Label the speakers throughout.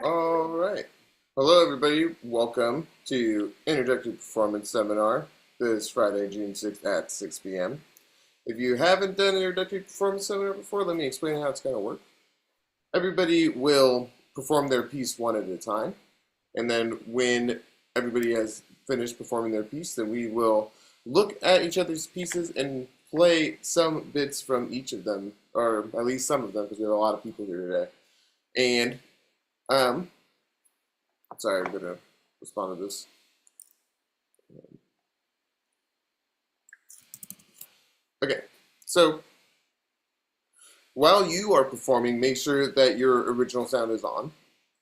Speaker 1: All right. Hello, everybody. Welcome to Introductory Performance Seminar this Friday, June 6th at 6 p.m. If you haven't done an Introductory Performance Seminar before, let me explain how it's going to work. Everybody will perform their piece one at a time, and then when everybody has finished performing their piece, then we will look at each other's pieces and play some bits from each of them, or at least some of them, because we have a lot of people here today. And um, sorry, I'm gonna respond to this. Okay, so while you are performing, make sure that your original sound is on.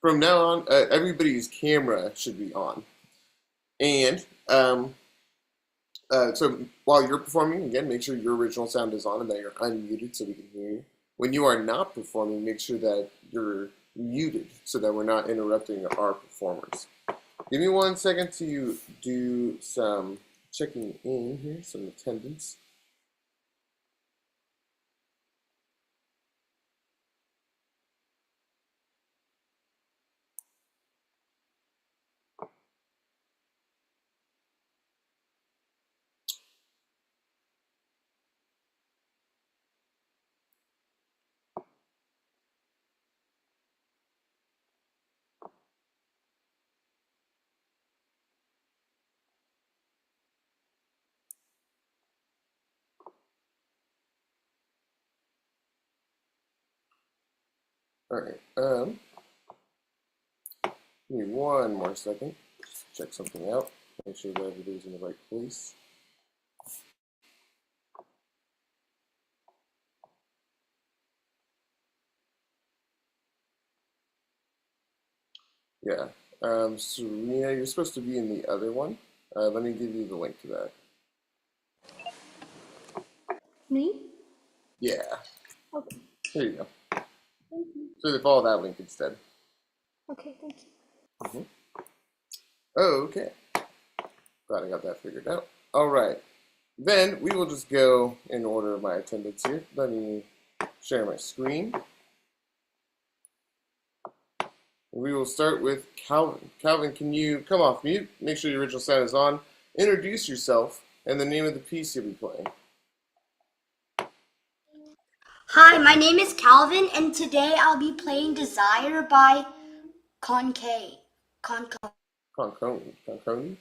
Speaker 1: From now on, everybody's camera should be on. And so while you're performing, again, make sure your original sound is on and that you're unmuted so we can hear you. When you are not performing, make sure that you're muted so that we're not interrupting our performers. Give me 1 second to do some checking in here, some attendance. All right. Give me 1 more second. Just check something out. Make sure that everybody's in the right place. Yeah. Serena, you're supposed to be in the other one. Let me give you the link to that.
Speaker 2: Me?
Speaker 1: Yeah.
Speaker 2: Okay.
Speaker 1: Here you go.
Speaker 2: Thank you.
Speaker 1: So they follow that link instead.
Speaker 2: Okay, thank you.
Speaker 1: Okay. Glad I got that figured out. All right. Then we will just go in order of my attendance here. Let me share my screen. We will start with Calvin. Calvin, can you come off mute? Make sure your original sound is on. Introduce yourself and the name of the piece you'll be playing.
Speaker 2: Hi, my name is Calvin, and today I'll be playing Desire by Concay.
Speaker 1: Conconi. Conconi?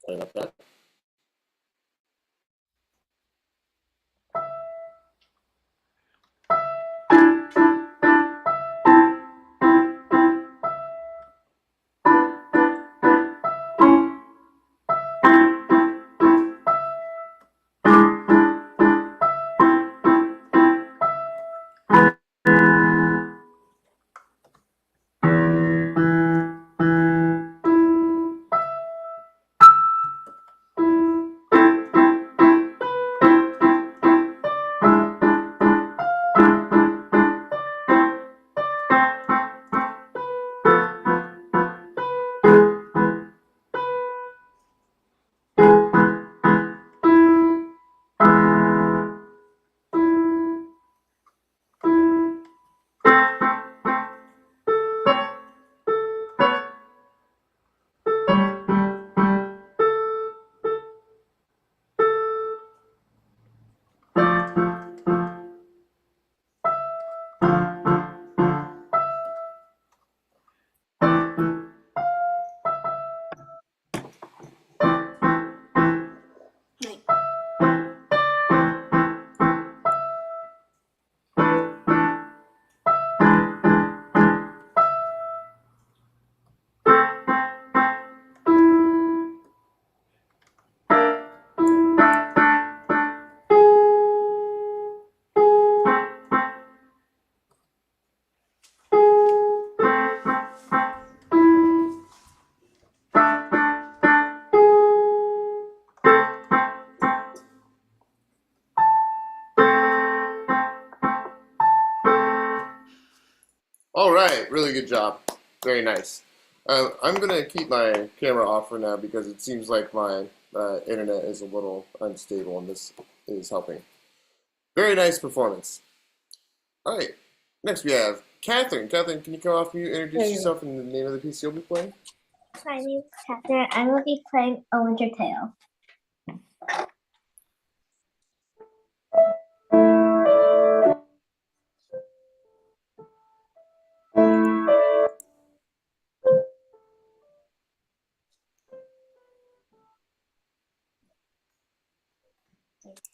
Speaker 1: Sorry about that. good job. Very nice. I'm going to keep my camera off for now because it seems like my internet is a little unstable and this is helping. Very nice performance. All right. Next we have Catherine. Catherine, can you come off mute, introduce yourself and the name of the piece you'll be playing?
Speaker 3: My name is Catherine. I will be playing A Winter Tale.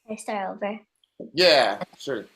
Speaker 3: Can I start over?
Speaker 1: Yeah, sure.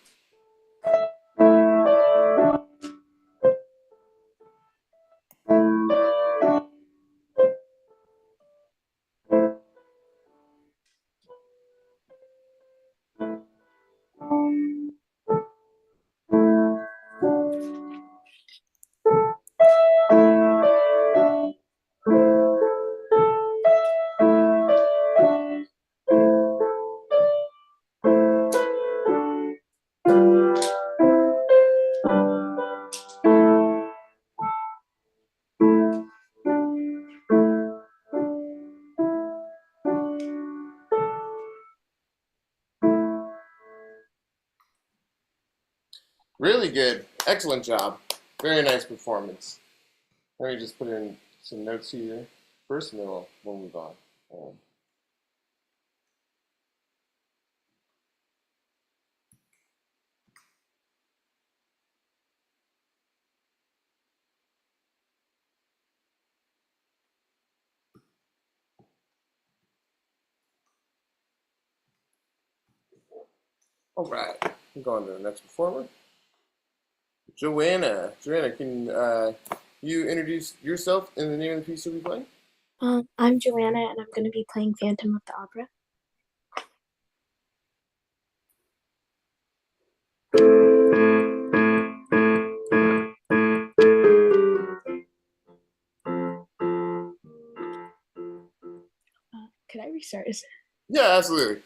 Speaker 1: Really good. Excellent job. Very nice performance. Let me just put in some notes here first, and then we'll move on. All right. We'll go on to the next performer. Joanna. Joanna, can you introduce yourself and the name of the piece you'll be playing?
Speaker 4: I'm Joanna, and I'm going to be playing Phantom of the Opera. Could I restart?
Speaker 1: Yeah, absolutely.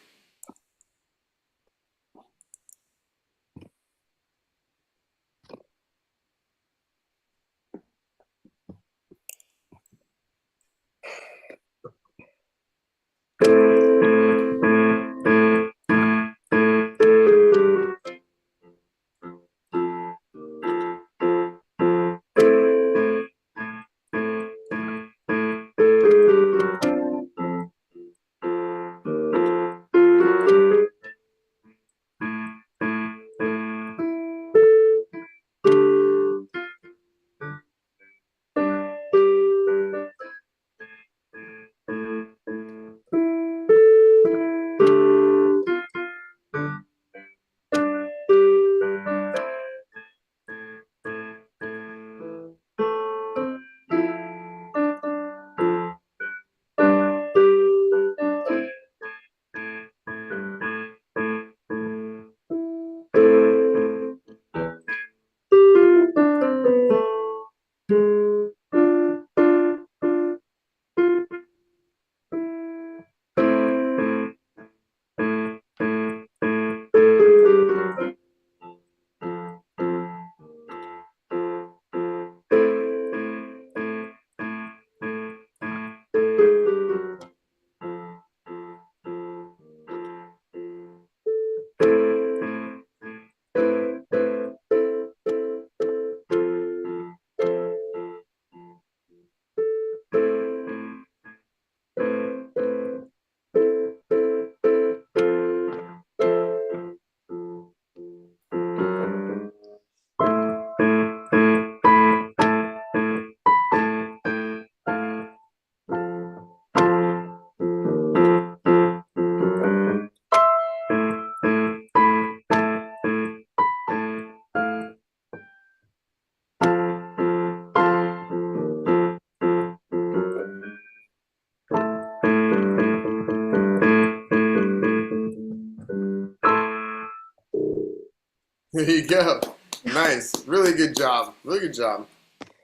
Speaker 1: There you go. Nice. Really good job. Really good job.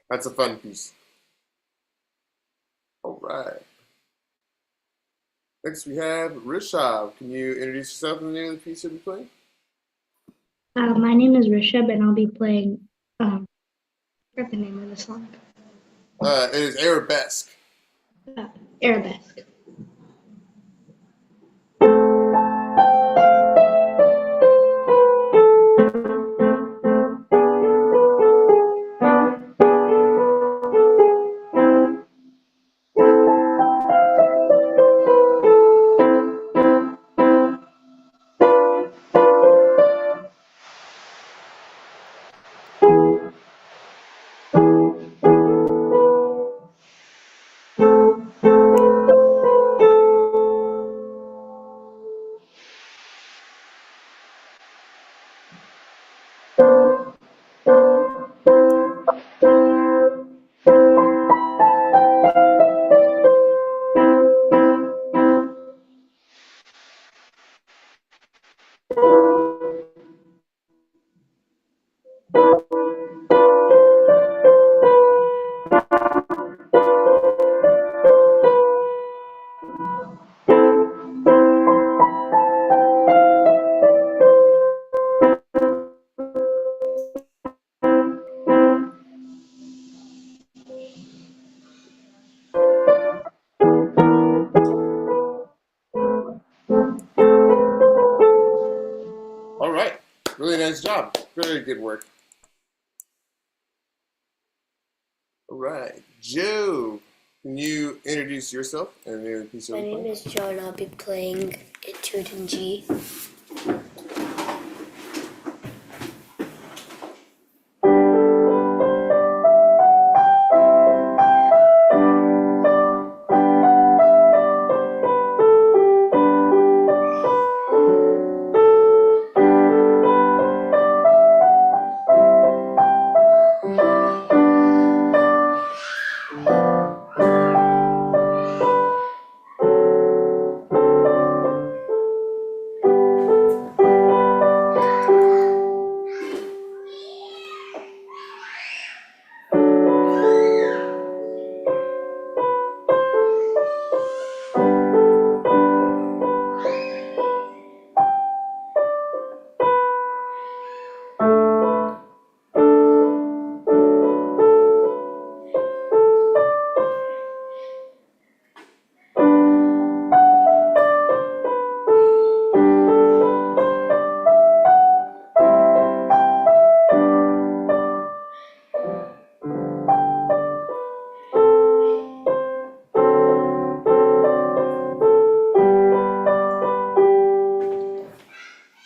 Speaker 1: That's a fun piece. All right. Next we have Rishabh. Can you introduce yourself and the name of the piece you'll be playing?
Speaker 3: My name is Rishabh, and I'll be playing
Speaker 4: forgot the name of the song.
Speaker 1: It is Arabesque.
Speaker 4: Arabesque.
Speaker 1: All right. Really nice job. Very good work. All right. Joe, can you introduce yourself and the name of the piece you'll
Speaker 5: My
Speaker 1: be
Speaker 5: name
Speaker 1: playing?
Speaker 5: is Joe and I'll be playing Etude in G.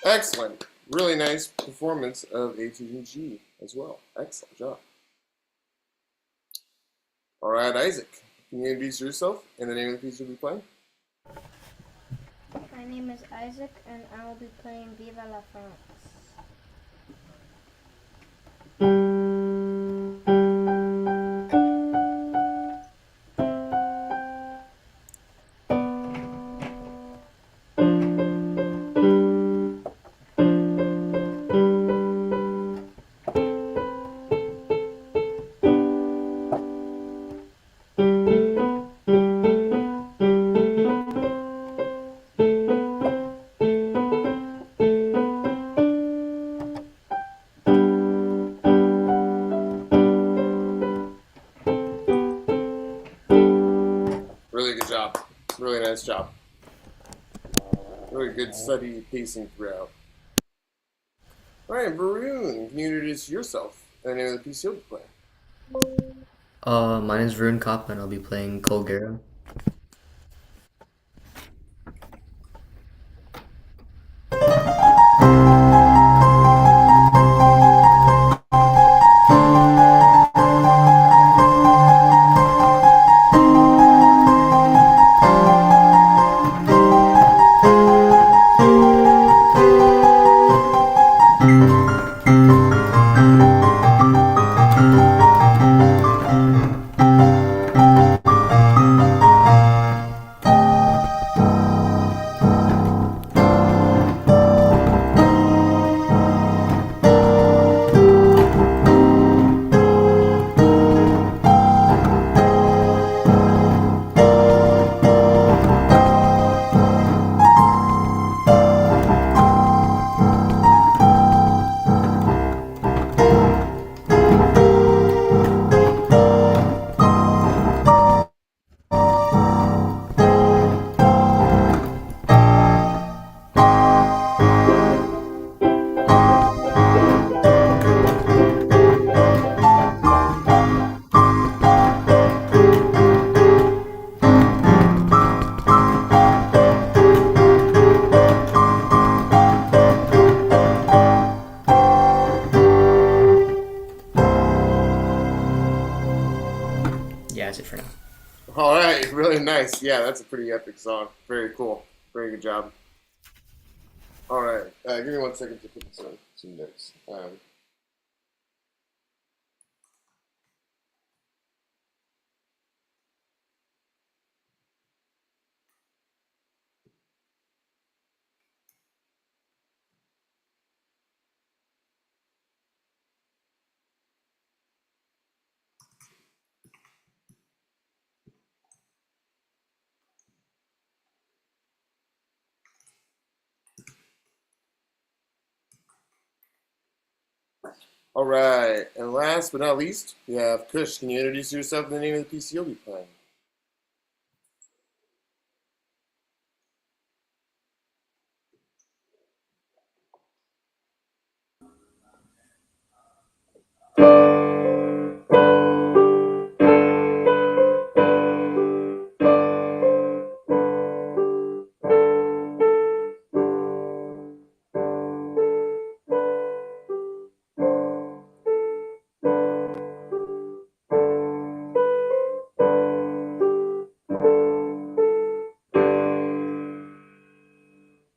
Speaker 1: Excellent. Really nice performance of A2G as well. Excellent job. All right, Isaac, can you introduce yourself and the name of the piece you'll be playing?
Speaker 6: My name is Isaac and I will be playing Viva la France.
Speaker 1: Really good job. Really nice job. Really good steady pacing throughout. All right, Varun, can you introduce yourself and the name of the piece you'll be playing?
Speaker 7: My name is Varun Kappa and I'll be playing Colgera. yeah, that's it for now.
Speaker 1: All right, really nice. Yeah, that's a pretty epic song. Very cool. Very good job. All right, give me 1 second to put some notes. All right, and last but not least, we have Kush. Can you introduce yourself and the name of the piece you'll be playing?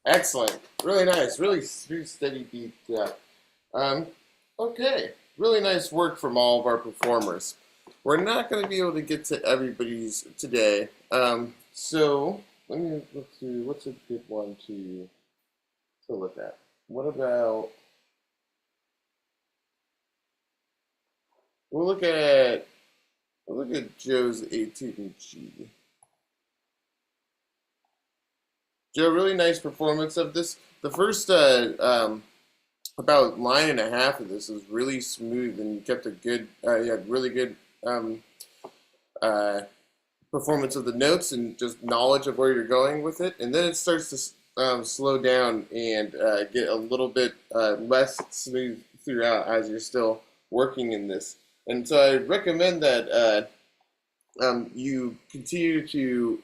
Speaker 1: Excellent. Really nice. Really steady beat. Yeah. Um, okay. Really nice work from all of our performers. We're not going to be able to get to everybody's today. So let me look through what's a good one to look at. What about we'll look at Joe's etude in G. Joe, really nice performance of this. The first about line and a half of this was really smooth, and you kept a good, you had really good uh, performance of the notes and just knowledge of where you're going with it. And then it starts to slow down and get a little bit less smooth throughout as you're still working in this. And so I recommend that you continue to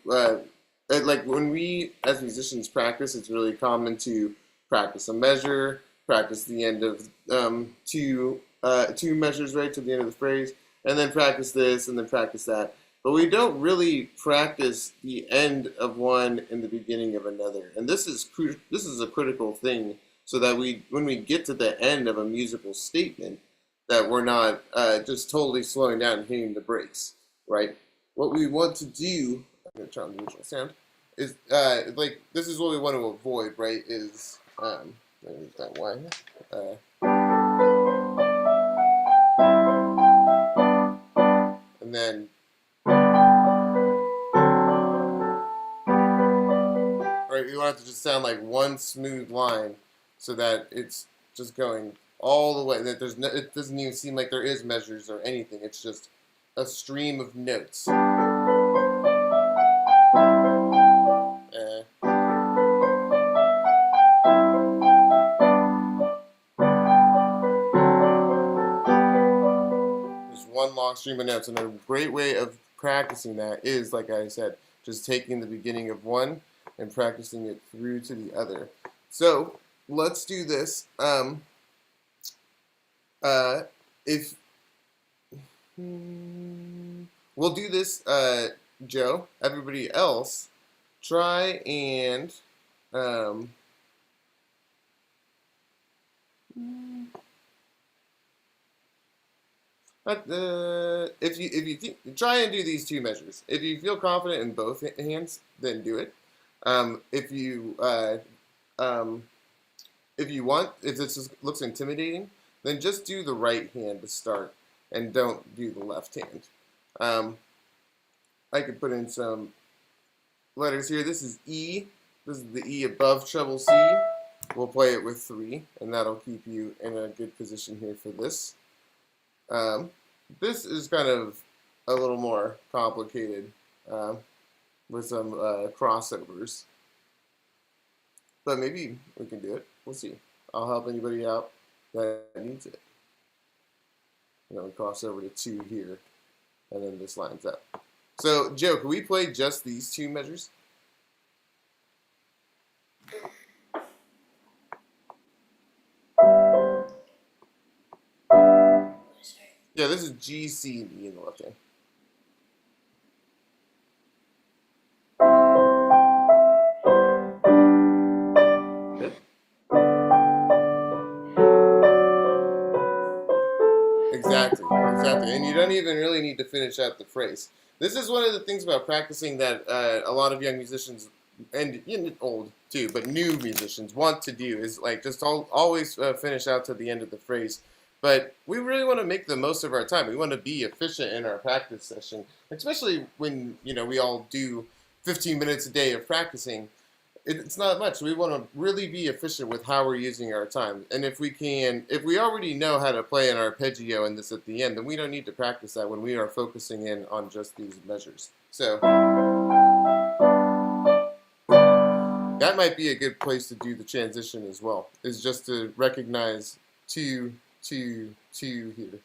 Speaker 1: like when we as musicians practice, it's really common to practice a measure, practice the end of two measures right to the end of the phrase, and then practice this and then practice that. But we don't really practice the end of one and the beginning of another. And this is a critical thing so that when we get to the end of a musical statement, that we're not just totally slowing down and hitting the brakes, right? What we want to do, I'm going to turn on the original sound, is like this is what we want to avoid, right? Is let me use that Y. And then right, you want it to just sound like one smooth line, so that it's just going all the way. That it doesn't even seem like there is measures or anything. It's just a stream of notes. There's one long stream of notes, and a great way of practicing that is, like I said, just taking the beginning of one and practicing it through to the other. So let's do this. If we'll do this, Joe, everybody else, try and try and do these two measures. If you feel confident in both hands, then do it. Um, if you uh, um, if you want, if looks intimidating, then just do the right hand to start, and don't do the left hand. Um, I could put in some letters here. This is E. This is the E above treble C. We'll play it with 3, and that'll keep you in a good position here for this. This is kind of a little more complicated with some crossovers, but maybe we can do it. We'll see. I'll help anybody out that needs it. We cross over to 2 here, and then this lines up. So, Joe, can we play just these 2 measures? Yeah, this is G, C, and E in the left hand. Exactly, and you don't even really need to finish out the phrase. This is one of the things about practicing that a lot of young musicians and old too, but new musicians want to do is like just always finish out to the end of the phrase. But we really want to make the most of our time. We want to be efficient in our practice session, especially when we all do 15 minutes a day of practicing. It's not much. We want to really be efficient with how we're using our time. And if we already know how to play an arpeggio and this at the end, then we don't need to practice that when we are focusing in on just these measures. So that might be a good place to do the transition as well, is just to recognize two, two, two here.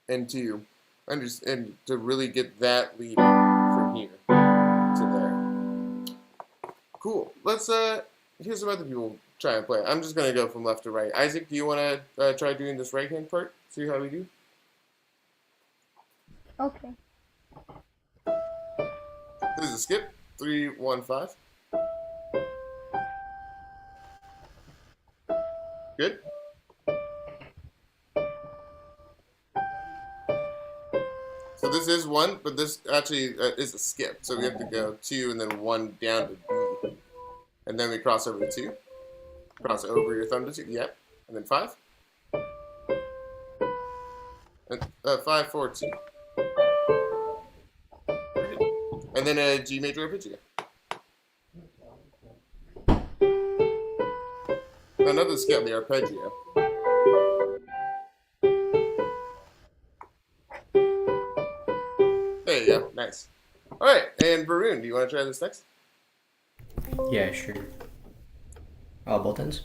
Speaker 1: And to really get that lead from here to there. Cool. Let's here's some other people try and play. I'm just gonna go from left to right. Isaac, do you want to try doing this right hand part? See how we do.
Speaker 6: Okay.
Speaker 1: This is a skip. 3, 1, 5. Good. So this is 1, but this actually is a skip. So we have to go 2 and then 1 down to B, and then we cross over to 2. Cross over your thumb to 2. Yep. And then 5. And 5, 4, 2. And then a G major arpeggio. Another skip, the arpeggio. There you go. Nice. All right, and Varun, do you want to try this next?
Speaker 7: Yeah, sure. Both ends?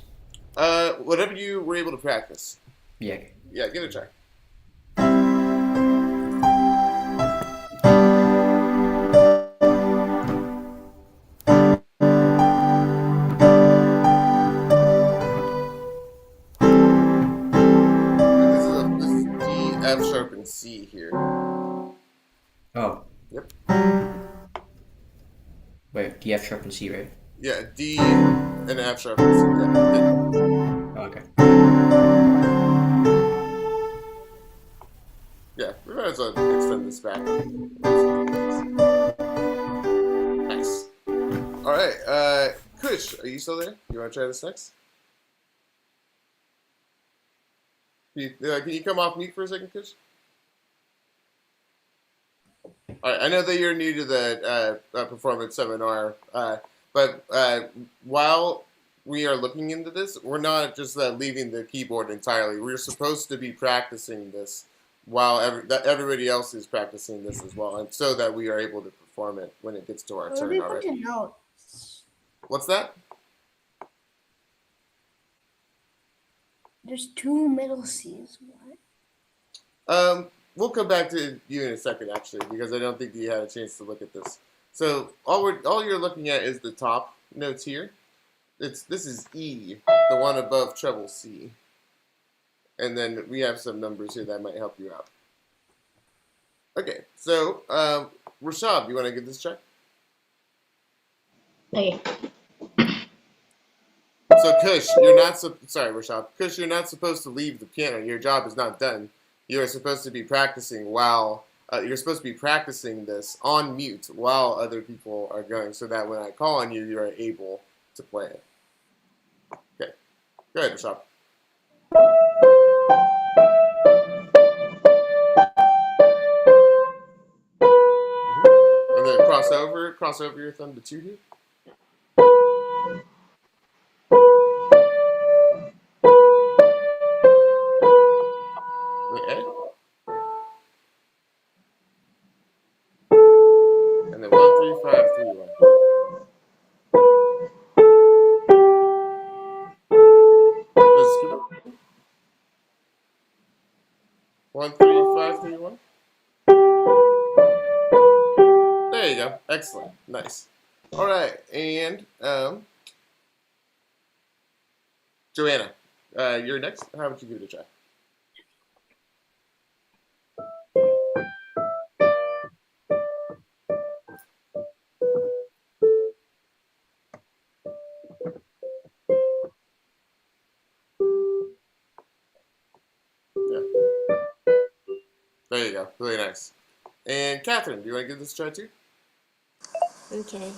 Speaker 1: Whatever you were able to practice.
Speaker 7: Yeah.
Speaker 1: Yeah, give it a try. This is D, F sharp, and C here.
Speaker 7: Oh,
Speaker 1: Yep.
Speaker 7: wait, D, F sharp, and C, right?
Speaker 1: Yeah, D and F sharp and C. Yeah.
Speaker 7: Oh, okay.
Speaker 1: Yeah, we might as well extend this back. Nice. All right, Kush, are you still there? You want to try this next? Can you come off mute for a second, Kush? All right, I know that you're new to the performance seminar, but while we are looking into this, we're not just leaving the keyboard entirely. We're supposed to be practicing this while everybody else is practicing this as well, and so that we are able to perform it when it gets to our turn. All right.
Speaker 2: Notes.
Speaker 1: What's that?
Speaker 2: There's 2 middle C's. What?
Speaker 1: We'll come back to you in a second, actually, because I don't think you had a chance to look at this. So all you're looking at is the top notes here. This is E, the one above treble C, and then we have some numbers here that might help you out. Okay, so Rashab, you want to give this a check?
Speaker 4: Okay.
Speaker 1: So Kush, you're not sorry, Rashab. Kush, you're not supposed to leave the piano. Your job is not done. You are supposed to be practicing while you're supposed to be practicing this on mute while other people are going, so that when I call on you, you are able to play it. Okay, go ahead, Rashab. And then cross over your thumb to 2 here. Okay. And then 1, 3, 5, 3, 1. Let's skip it. 1, 3, 5, 3, 1. There you go. Excellent. Nice. All right, and Joanna, you're next. How about you give it a try? Yeah. go. Really nice. And Catherine, do you want to give this a try too?
Speaker 5: Okay.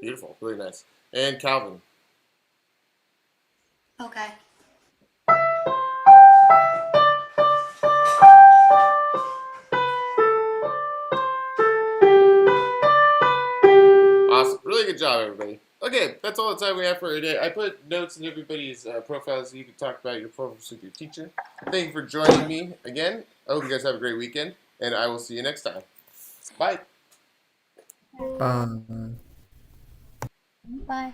Speaker 1: Beautiful. Really nice. And Calvin.
Speaker 2: Okay.
Speaker 1: Awesome. Really good job, everybody. Okay, that's all the time we have for today. I put notes in everybody's profiles so you can talk about your programs with your teacher. Thank you for joining me again. I hope you guys have a great weekend, and I will see you next time. Bye.
Speaker 6: Bye.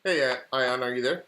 Speaker 1: Hey, Ion, are you there?